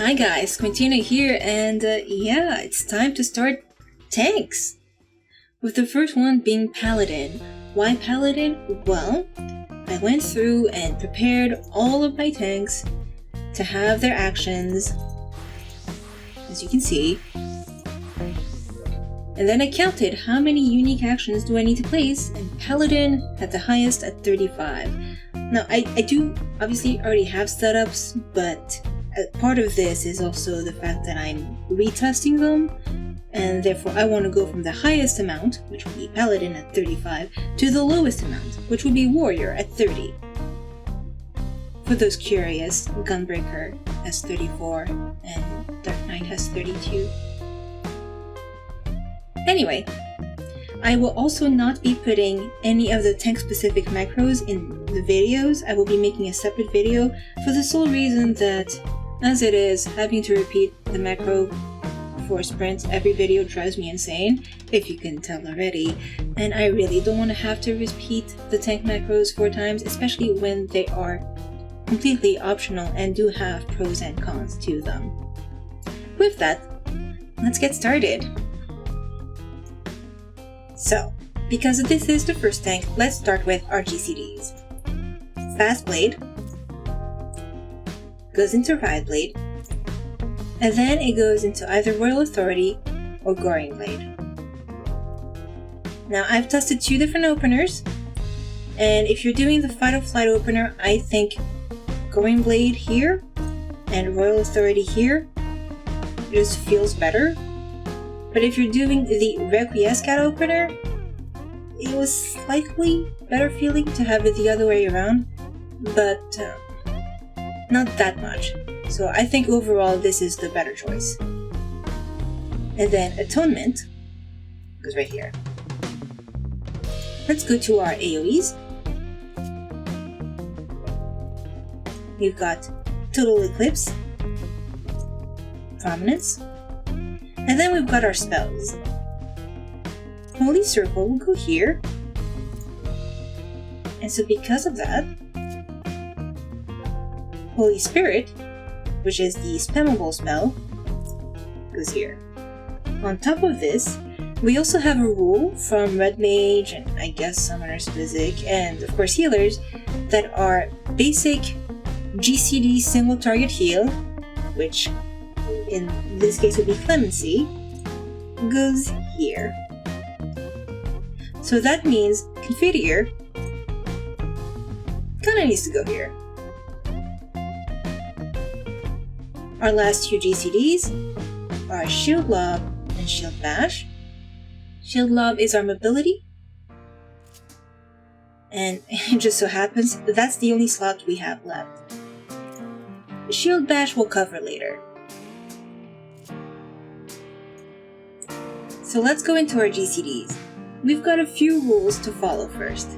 Hi guys, Squintina here, and yeah, it's time to start tanks! With the first one being Paladin. Why Paladin? Well, I went through and prepared all of my tanks to have their actions, as you can see. And then I counted how many unique actions do I need to place, and Paladin had the highest at 35. Now, I do obviously already have setups, but part of this is also the fact that I'm retesting them, and therefore I want to go from the highest amount, which would be Paladin at 35, to the lowest amount, which would be Warrior at 30. For those curious, Gunbreaker has 34, and Dark Knight has 32. Anyway, I will also not be putting any of the tank-specific macros in the videos. I will be making a separate video for the sole reason that, as it is, having to repeat the macro for sprints every video drives me insane, if you can tell already, and I really don't want to have to repeat the tank macros 4 times, especially when they are completely optional and do have pros and cons to them. With that, let's get started. So, because this is the first tank, let's start with our GCDs. Fast Blade goes into Riot Blade, and then it goes into either Royal Authority or Goring Blade. Now, I've tested 2 different openers, and if you're doing the Fight or Flight opener, I think Goring Blade here and Royal Authority here just feels better. But if you're doing the Requiescat opener, it was slightly better feeling to have it the other way around, but not that much. So I think overall this is the better choice. And then Atonement goes right here. Let's go to our AoEs. We've got Total Eclipse, Prominence, and then we've got our spells. Holy Circle will go here. And so because of that, Holy Spirit, which is the spammable spell, goes here. On top of this, we also have a rule from Red Mage and I guess Summoner's Physic and of course healers that are basic GCD single target heal, which in this case would be Clemency, goes here. So that means Confiteor kinda needs to go here. Our last 2 GCDs are Shield Lob and Shield Bash. Shield Lob is our mobility, and it just so happens that's the only slot we have left. Shield Bash we'll cover later. So let's go into our GCDs. We've got a few rules to follow first.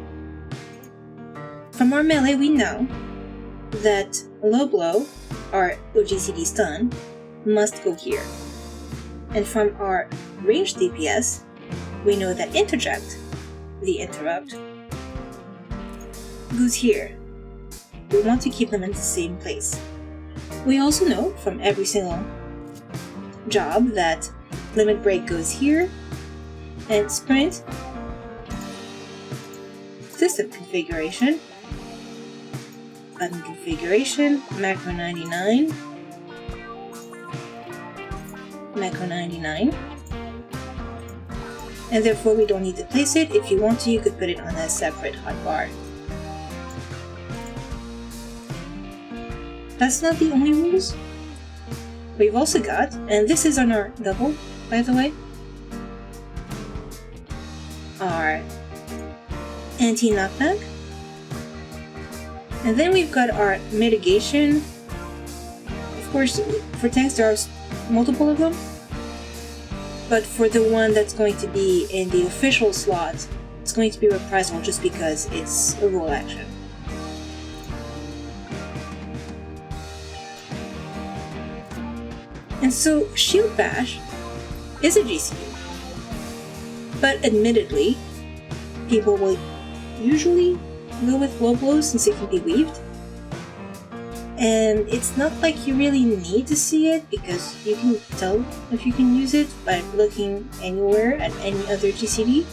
From our melee we know that Low Blow, our oGCD stun, must go here. And from our ranged DPS, we know that Interject, the interrupt, goes here. We want to keep them in the same place. We also know from every single job that Limit Break goes here, and Sprint, System Configuration, Button Configuration, Macro 99, Macro 99, and therefore we don't need to place it. If you want to, you could put it on a separate hotbar. That's not the only rules. We've also got, and this is on our double, by the way, our anti-knockback. And then we've got our mitigation. Of course, for tanks there are multiple of them, but for the one that's going to be in the official slot, it's going to be reprisal just because it's a rule action. And so Shield Bash is a GCD, but admittedly, people will usually go with Low Blow since it can be weaved. And it's not like you really need to see it, because you can tell if you can use it by looking anywhere at any other GCD.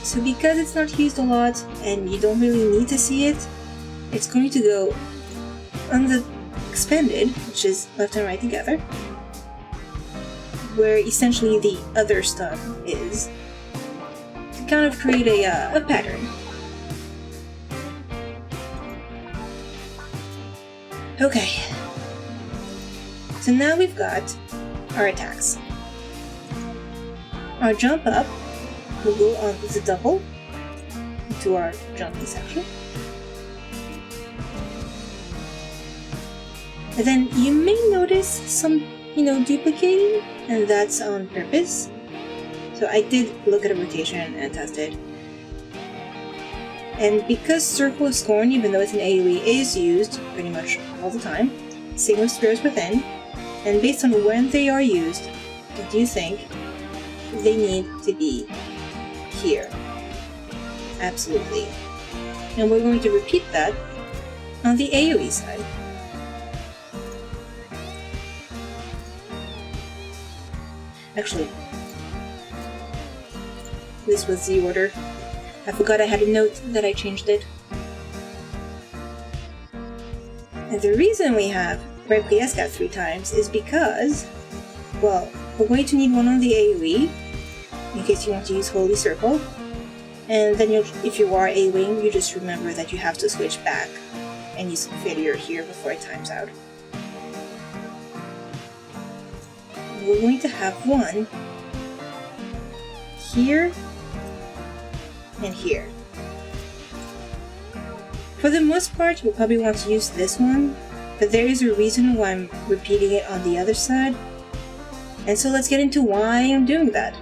So because it's not used a lot and you don't really need to see it, it's going to go on the Expanded, which is left and right together, where essentially the other stuff is, to kind of create a pattern. Okay, so now we've got our attacks. Our jump up will go on the double into our jumping section. And then you may notice some, duplicating, and that's on purpose. So I did look at a rotation and test it. And because Circle of Scorn, even though it's an AoE, is used pretty much all the time, same with Spirits Within, and based on when they are used, I do think they need to be here. Absolutely. And we're going to repeat that on the AoE side. Actually, this was the order. I forgot I had a note that I changed it. And the reason we have Requiescat 3 times is because, well, we're going to need one on the AoE, in case you want to use Holy Circle, and then if you are AoEing, you just remember that you have to switch back and use Confiteor here before it times out. We're going to have one here and here. For the most part, you'll probably want to use this one, but there is a reason why I'm repeating it on the other side. And so let's get into why I'm doing that.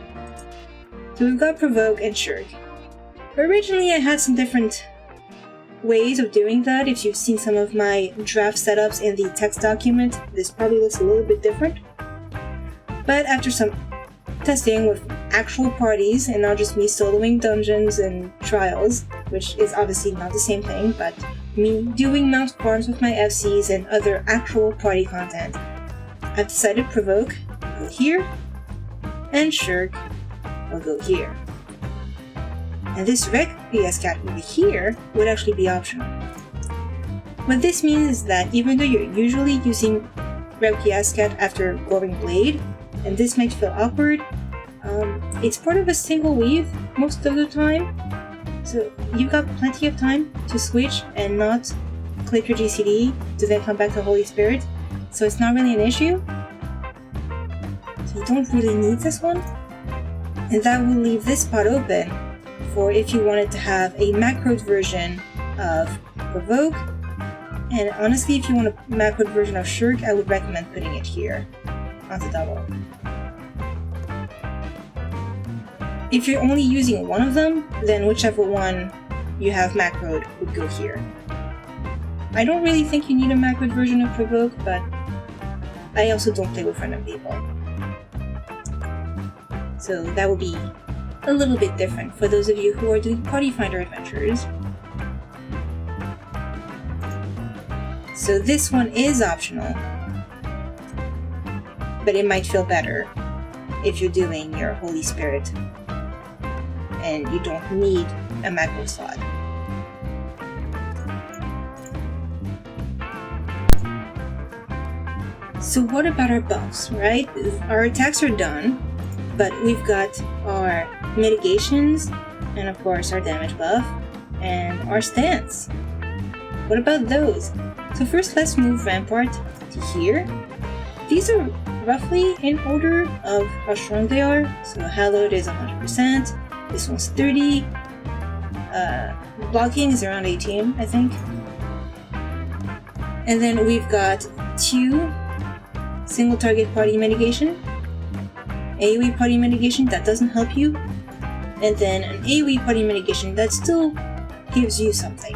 So we've got Provoke and Shirk. Originally I had some different ways of doing that. If you've seen some of my draft setups in the text document, this probably looks a little bit different. But after some testing with actual parties and not just me soloing dungeons and trials, which is obviously not the same thing, but me doing mount farms with my FCs and other actual party content, I've decided Provoke will go here, and Shirk will go here. And this Requiescat over here would actually be optional. What this means is that even though you're usually using Requiescat after Goring Blade, and this might feel awkward, it's part of a single weave most of the time, so you've got plenty of time to switch and not click your GCD to then come back to Holy Spirit, so it's not really an issue. So you don't really need this one, and that will leave this spot open for if you wanted to have a macroed version of Provoke, and honestly if you want a macroed version of Shirk, I would recommend putting it here on the double. If you're only using one of them, then whichever one you have macroed would go here. I don't really think you need a macroed version of Provoke, but I also don't play with random people. So that will be a little bit different for those of you who are doing Party Finder adventures. So this one is optional, but it might feel better if you're doing your Holy Spirit and you don't need a macro slot. So what about our buffs, right? Our attacks are done, but we've got our mitigations, and of course our damage buff, and our stance. What about those? So first let's move Rampart to here. These are roughly in order of how strong they are. So Hallowed is 100%, this one's 30, blocking is around 18, I think. And then we've got 2 single target party mitigation, AoE party mitigation that doesn't help you, and then an AoE party mitigation that still gives you something.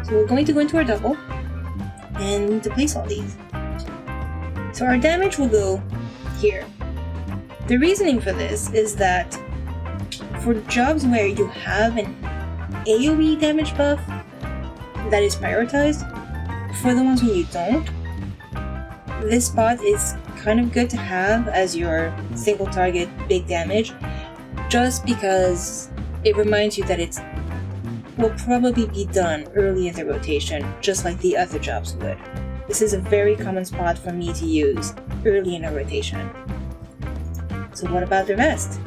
So we're going to go into our double and to place all these. So our damage will go here. The reasoning for this is that for jobs where you have an AoE damage buff, that is prioritized. For the ones when you don't, this spot is kind of good to have as your single target big damage, just because it reminds you that it will probably be done early in the rotation, just like the other jobs would. This is a very common spot for me to use early in a rotation. So what about the rest?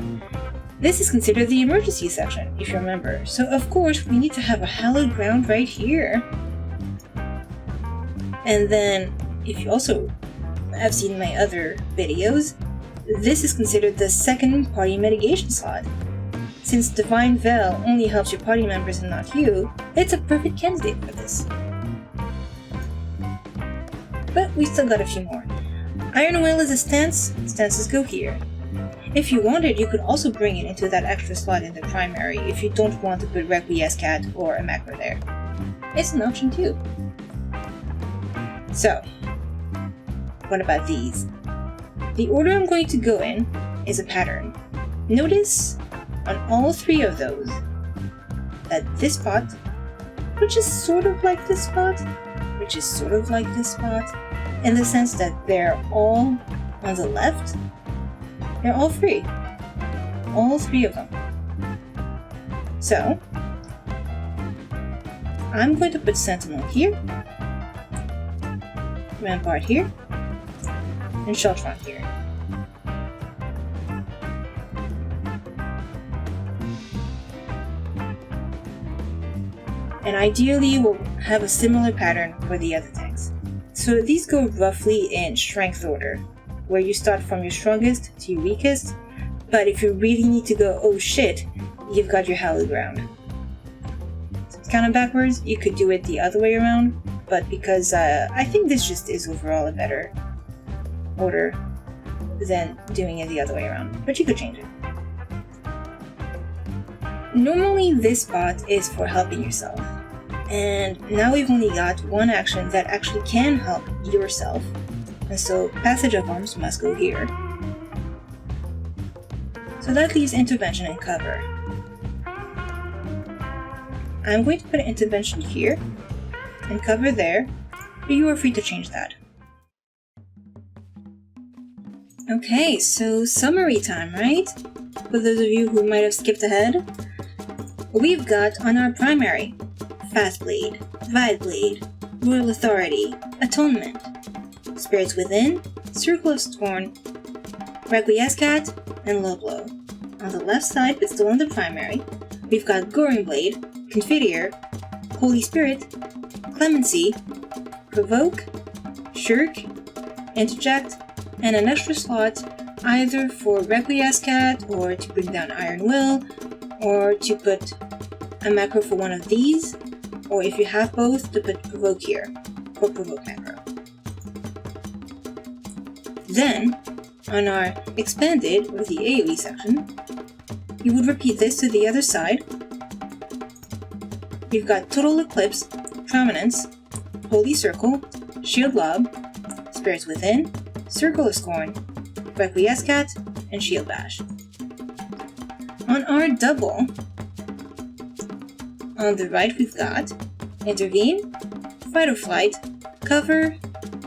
This is considered the emergency section, if you remember. So of course we need to have a hallowed ground right here. And then, if you also have seen my other videos, this is considered the second party mitigation slot. Since Divine Veil only helps your party members and not you, it's a perfect candidate for this. But we still got a few more. Iron Will is a stance, stances go here. If you wanted, you could also bring it into that extra slot in the primary if you don't want to put Requiescat or a macro there. It's an option too. So, what about these? The order I'm going to go in is a pattern. Notice on all three of those that this spot, which is sort of like this spot, which is sort of like this spot, in the sense that they're all on the left, they're all free. All three of them. So, I'm going to put Sentinel here, Rampart here, and Sheltron here. And ideally we'll have a similar pattern for the other tanks. So these go roughly in strength order, where you start from your strongest to your weakest, but if you really need to go, oh shit, you've got your hallowed ground. So it's kind of backwards, you could do it the other way around, but because I think this just is overall a better order than doing it the other way around, but you could change it. Normally this spot is for helping yourself, and now we've only got one action that actually can help yourself, and so Passage of Arms must go here. So that leaves Intervention and Cover. I'm going to put an Intervention here, and Cover there, but you are free to change that. Okay, so summary time, right? For those of you who might have skipped ahead, we've got on our primary, Fast Blade, Riot Blade, Royal Authority, Atonement, Spirits Within, Circle of Scorn, Requiescat, and Low Blow. On the left side, but still on the primary, we've got Goring Blade, Confiteor, Holy Spirit, Clemency, Provoke, Shirk, Interject, and an extra slot either for Requiescat or to bring down Iron Will, or to put a macro for one of these, or if you have both, to put Provoke here, for Provoke macro. Then, on our Expanded, or the AoE section, you would repeat this to the other side. We've got Total Eclipse, Prominence, Holy Circle, Shield Lob, Spirits Within, Circle of Scorn, Requiescat, and Shield Bash. On our double, on the right we've got Intervene, Fight or Flight, Cover,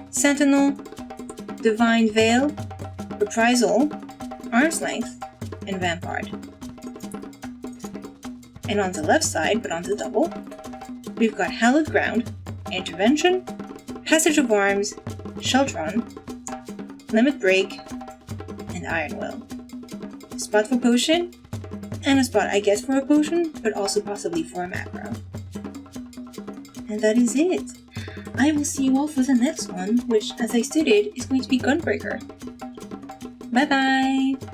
Sentinel, Divine Veil, Reprisal, Arm's Length, and Rampart. And on the left side, but on the double, we've got Hallowed Ground, Intervention, Passage of Arms, Sheltron, Limit Break, and Iron Will. A spot for potion, and a spot I guess for a potion, but also possibly for a macro. And that is it. I will see you all for the next one, which, as I stated, is going to be Gunbreaker. Bye bye!